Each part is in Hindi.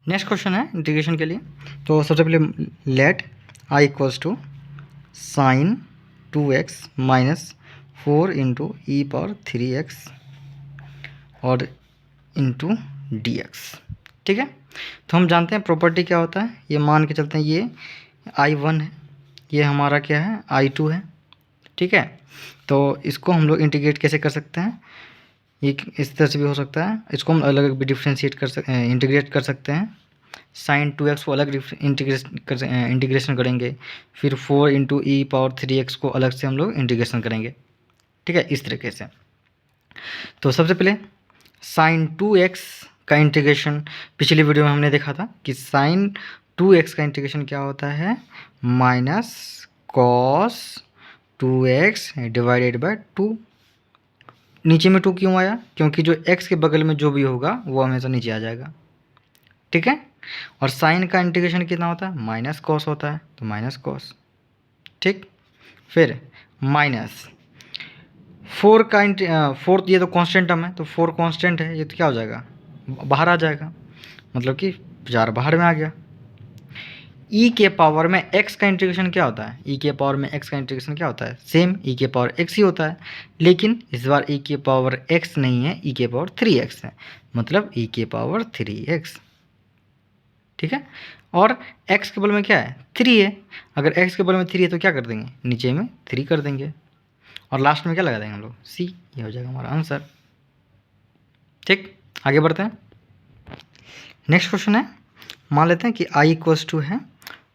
नेक्स्ट क्वेश्चन है इंटीग्रेशन के लिए। तो सबसे पहले let I equals to sine 2x minus 4 into e power 3x और इंटू डी एक्स। ठीक है, तो हम जानते हैं प्रॉपर्टी क्या होता है। ये मान के चलते हैं ये I1 है, ये हमारा क्या है I2 है। ठीक है, तो इसको हम लोग इंटीग्रेट कैसे कर सकते हैं, ये इस तरह से भी हो सकता है, इसको हम अलग अलग भी डिफ्रेंशिएट कर इंटीग्रेट कर सकते हैं। साइन 2x को अलग इंटीग्रेशन करेंगे, फिर 4 इंटू ई पावर 3x को अलग से हम लोग इंटीग्रेशन करेंगे। ठीक है, इस तरीके से। तो सबसे पहले साइन 2x का इंटीग्रेशन पिछली वीडियो में हमने देखा था कि साइन 2x का इंटीग्रेशन क्या होता है, minus cos 2x divided by 2। नीचे में 2 क्यों आया, क्योंकि जो x के बगल में जो भी होगा वो हमेशा नीचे आ जाएगा। ठीक है, और साइन का इंटीग्रेशन कितना होता है, माइनस कॉस होता है, तो माइनस कॉस। ठीक, फिर माइनस 4 का फोर्थ, ये तो कांस्टेंट टर्म है, तो 4 कांस्टेंट है, ये तो क्या हो जाएगा, बाहर आ जाएगा, मतलब कि 4 बाहर में आ गया। e के पावर में x का इंटीग्रेशन क्या होता है, e के पावर में x का इंटीग्रेशन क्या होता है, सेम e के पावर x ही होता है, लेकिन इस बार e के पावर x नहीं है, e के पावर 3x है, मतलब e के पावर 3x। ठीक है, और x के बगल में क्या है, 3 है। अगर x के बगल में 3 है तो क्या कर देंगे, नीचे में 3 कर देंगे, और लास्ट में क्या लगा देंगे हम लोग, c। ये हो जाएगा हमारा आंसर। ठीक, आगे बढ़ते हैं। नेक्स्ट क्वेश्चन है, मान लेते हैं कि i इक्वल्स टू है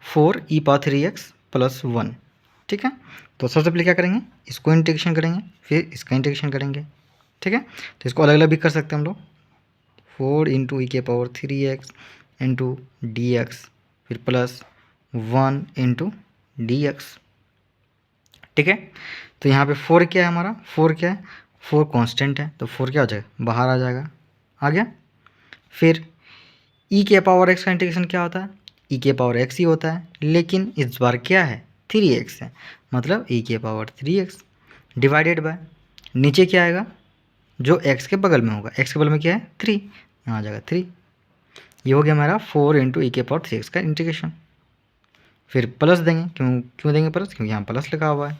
4 ई पावर 3x प्लस 1। ठीक है, तो सबसे पहले क्या करेंगे, इसको इंटीग्रेशन करेंगे, फिर इसका इंटीग्रेशन करेंगे। ठीक है, तो इसको अलग अलग भी कर सकते हैं हम लोग, 4 इंटू ई के power 3x into D x, फिर प्लस 1 इंटू डी एक्स। ठीक है, तो यहाँ पे 4 क्या है हमारा, 4 क्या है, 4 कांस्टेंट है, तो 4 क्या हो जाएगा, बाहर आ जाएगा, आ गया। फिर e के पावर x का इंटीग्रेशन क्या होता है, e के पावर x ही होता है, लेकिन इस बार क्या है, 3x है, मतलब e के पावर 3x डिवाइडेड बाय, नीचे क्या आएगा, जो x के बगल में होगा, x के बगल में क्या है 3, यहाँ आ जाएगा 3। ये हो गया हमारा 4 इंटू ई के पावर 3x का इंटीग्रेशन। फिर प्लस देंगे, क्यों देंगे प्लस, क्योंकि यहाँ प्लस लिखा हुआ है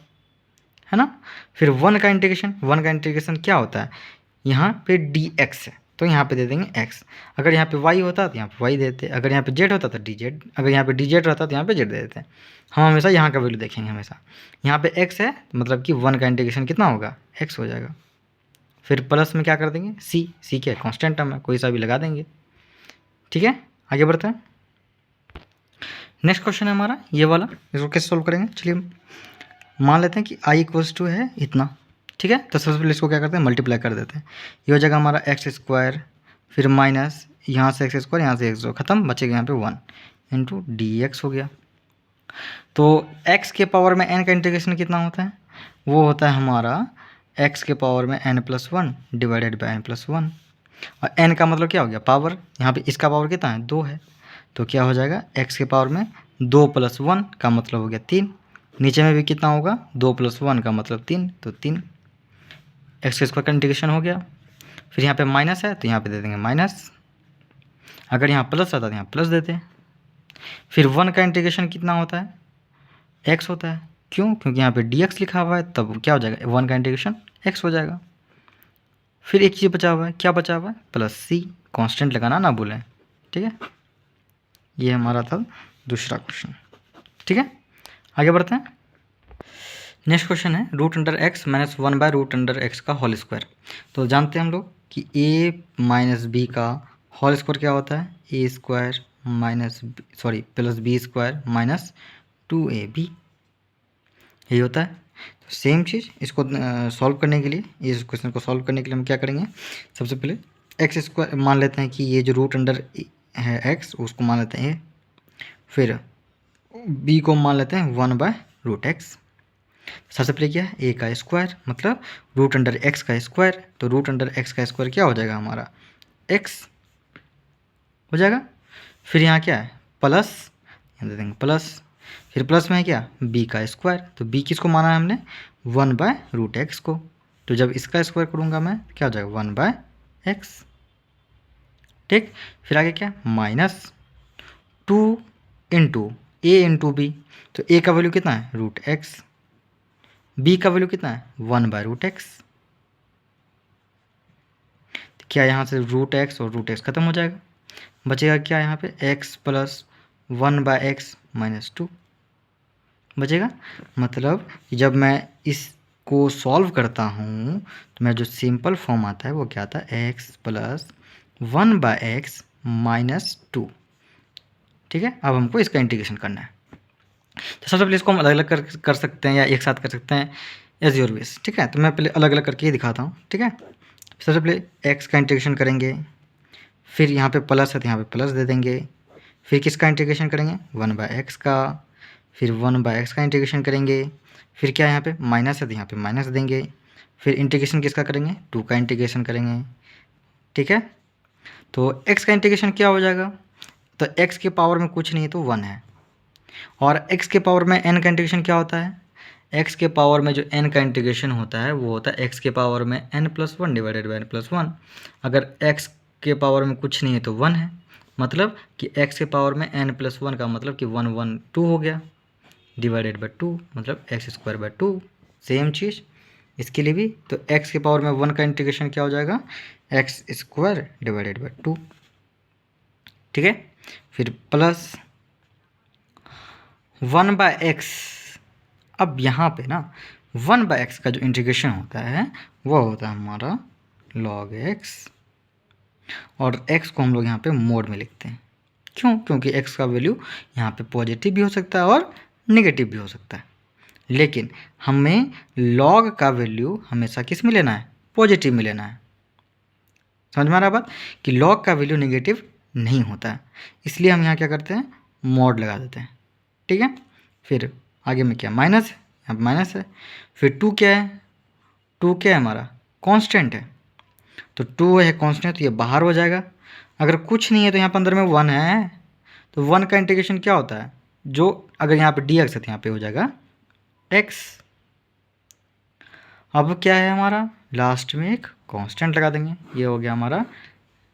ना। फिर 1 का इंटीग्रेशन, 1 का इंटीग्रेशन क्या होता है, यहाँ पे डी एक्स है, तो यहाँ पे दे देंगे x। अगर यहाँ पे y होता तो यहाँ पे y देते, अगर यहाँ पे z होता तो dz, अगर यहाँ पे dz रहता तो यहाँ पे z दे देते। हम हमेशा यहाँ का वैल्यू देखेंगे, हमेशा यहाँ पे x है, मतलब कि 1 का इंटीग्रेशन कितना होगा, x हो जाएगा। फिर प्लस में क्या कर देंगे, c क्या है, कॉन्स्टेंट टर्म है, कोई सा भी लगा देंगे। ठीक है, आगे बढ़ते हैं। नेक्स्ट क्वेश्चन है हमारा ये वाला, इसको कैसे सोल्व करेंगे, चलिए मान लेते हैं कि i इक्वल्स टू है इतना। ठीक है, तो सबसे पहले इसको क्या करते हैं, मल्टीप्लाई कर देते हैं। ये हो जाएगा हमारा एक्स स्क्वायर, फिर माइनस यहाँ से एक्स स्क्वायर, यहाँ से एक्स खत्म, बचेगा यहाँ पे 1 इंटू डी एक्स हो गया। तो x के पावर में n का इंटीग्रेशन कितना होता है, वो होता है हमारा x के पावर में n+1 डिवाइडेड बाई n+1, और n का मतलब क्या हो गया, पावर। यहाँ पे इसका पावर कितना है, 2 है, तो क्या हो जाएगा, x के पावर में 2 + 1 का मतलब हो गया 3। नीचे में भी कितना होगा, 2 + 1 का मतलब 3, तो 3 एक्स स्क्वायर का इंटीग्रेशन हो गया। फिर यहाँ पे माइनस है तो यहाँ पे दे देंगे माइनस, अगर यहाँ प्लस आता तो यहाँ प्लस देते हैं। फिर 1 का इंटीग्रेशन कितना होता है, x होता है, क्यों, क्योंकि यहाँ पे dx लिखा हुआ है, तब क्या हो जाएगा, 1 का इंटीग्रेशन x हो जाएगा। फिर एक चीज़ बचा हुआ है, क्या बचा हुआ है, प्लस c, कांस्टेंट लगाना ना भूलें। ठीक है, ये हमारा था दूसरा क्वेश्चन। ठीक है, आगे बढ़ते हैं। नेक्स्ट क्वेश्चन है √x - 1/√x का होल स्क्वायर। तो जानते हैं हम लोग कि a माइनस बी का होल स्क्वायर क्या होता है, a square plus b square minus 2ab, यही होता है। तो सेम चीज़ इसको सॉल्व करने के लिए, इस क्वेश्चन को सॉल्व करने के लिए हम क्या करेंगे, सबसे पहले एक्स स्क्वायर मान लेते हैं कि ये जो रूट अंडर है x, उसको मान लेते हैं a, फिर b को मान लेते हैं 1/√x। सबसे पहले क्या है, a का स्क्वायर मतलब रूट अंडर x का स्क्वायर, तो रूट अंडर x का स्क्वायर क्या हो जाएगा हमारा, x हो जाएगा। फिर यहाँ क्या है, प्लस, यहाँ दे देंगे प्लस, फिर प्लस में है क्या, b का स्क्वायर, तो b किसको माना है हमने, 1/√x को, तो जब इसका स्क्वायर करूँगा मैं क्या हो जाएगा, 1/x। ठीक, फिर आगे क्या, माइनस 2 इंटू ए इंटू बी, तो ए का वैल्यू कितना है रूट एक्स, बी का वैल्यू कितना है 1/√x। क्या यहाँ से रूट एक्स और रूट एक्स खत्म हो जाएगा, बचेगा क्या यहाँ पे x प्लस 1/x माइनस 2 बचेगा। मतलब जब मैं इसको सॉल्व करता हूँ तो मैं जो सिंपल फॉर्म आता है वो क्या आता है x प्लस 1/x माइनस 2। ठीक है, अब हमको इसका इंटीग्रेशन करना है। तो सबसे पहले इसको हम अलग अलग कर सकते हैं या एक साथ कर सकते हैं, एज योर विश। ठीक है, तो मैं पहले अलग अलग करके ही दिखाता हूँ। ठीक है, सबसे पहले x का इंटीग्रेशन करेंगे, फिर यहाँ पे प्लस है तो यहाँ पे प्लस दे देंगे, फिर किसका इंटीग्रेशन करेंगे 1/x का, फिर 1/x का इंटीग्रेशन करेंगे, फिर क्या यहाँ पे माइनस है तो यहाँ पे माइनस देंगे, फिर इंटीग्रेशन किसका करेंगे 2 का इंटीग्रेशन करेंगे। ठीक है, तो x का इंटीग्रेशन क्या हो जाएगा, तो x के पावर में कुछ नहीं है तो 1 है, और x के पावर में n का इंटीग्रेशन क्या होता है, x के पावर में जो n का इंटीग्रेशन होता है वो होता है x के पावर में n+1 डिवाइडेड बाई n+1। अगर x के पावर में कुछ नहीं है तो 1 है, मतलब कि x के पावर में n+1 का मतलब कि 1 1 2 हो गया, डिवाइडेड बाई 2 मतलब x²/2। सेम चीज़ इसके लिए भी, तो x के पावर में 1 का इंटीग्रेशन क्या हो जाएगा x² डिवाइडेड बाई 2। ठीक है, फिर प्लस 1/x। अब यहाँ पे ना 1/x का जो इंटीग्रेशन होता है वो होता है हमारा log x, और x को हम लोग यहाँ पे मोड में लिखते हैं। क्यों, क्योंकि x का वैल्यू यहाँ पे पॉजिटिव भी हो सकता है और नेगेटिव भी हो सकता है, लेकिन हमें log का वैल्यू हमेशा किस में लेना है, पॉजिटिव में लेना है। समझ में आ रहा बात, कि log का वैल्यू नेगेटिव नहीं होता है, इसलिए हम यहाँ क्या करते हैं मोड लगा देते हैं। ठीक है, फिर आगे में क्या माइनस है, यहाँ पे माइनस है, फिर 2 क्या है, 2 क्या है हमारा कांस्टेंट है, तो 2 है कांस्टेंट तो ये बाहर हो जाएगा। अगर कुछ नहीं है तो यहाँ पर अंदर में 1 है, तो 1 का इंटीग्रेशन क्या होता है, जो अगर यहाँ पे dx है तो यहाँ पे हो जाएगा x। अब क्या है हमारा लास्ट में एक कांस्टेंट लगा देंगे, ये हो गया हमारा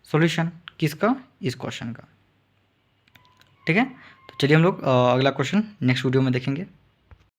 सॉल्यूशन किसका, इस क्वेश्चन का। ठीक है, तो चलिए हम लोग अगला क्वेश्चन नेक्स्ट वीडियो में देखेंगे।